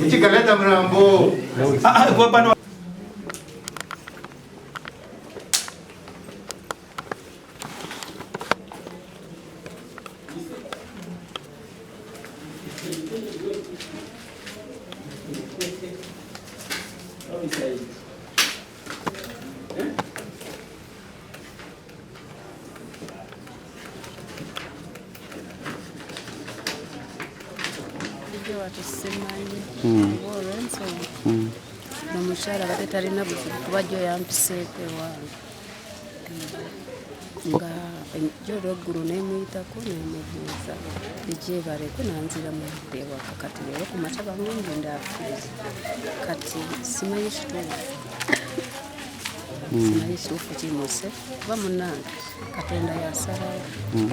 Uchikaleta mrambo. Kwa pano. Omukyala bate talina buzibu kuba jjo yampiseeko ewange nga jjolo eggulu neemuyitako neemubuuza egyebaleko nanzira mudde ewaka kati leero ku mataba mungi ndaafuuza kati simanyi kituufu simanyi kituufu kimuse kuba munnange Katonda yasalawo.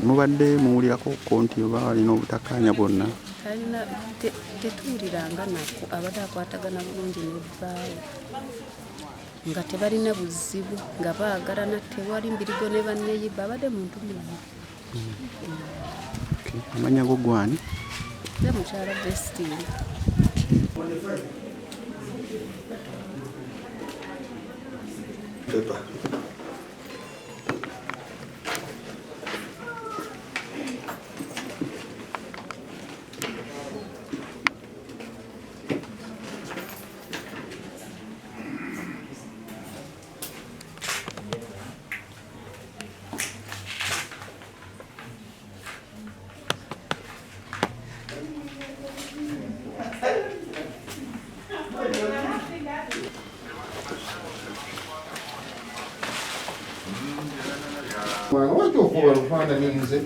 Mubadde muwulirako nti oba alina obutakkaanya bwonna? Talina tetuwuliranga nako abadde akwatagana bulungi n'ebbaawe nga tebalina buzibu nga baagalana tewali mbirigo ne banneeyibba abadde muntu mulamu. Amannya go gwani? Nze mukyala Vestine. Watu okuba lufaananyi nze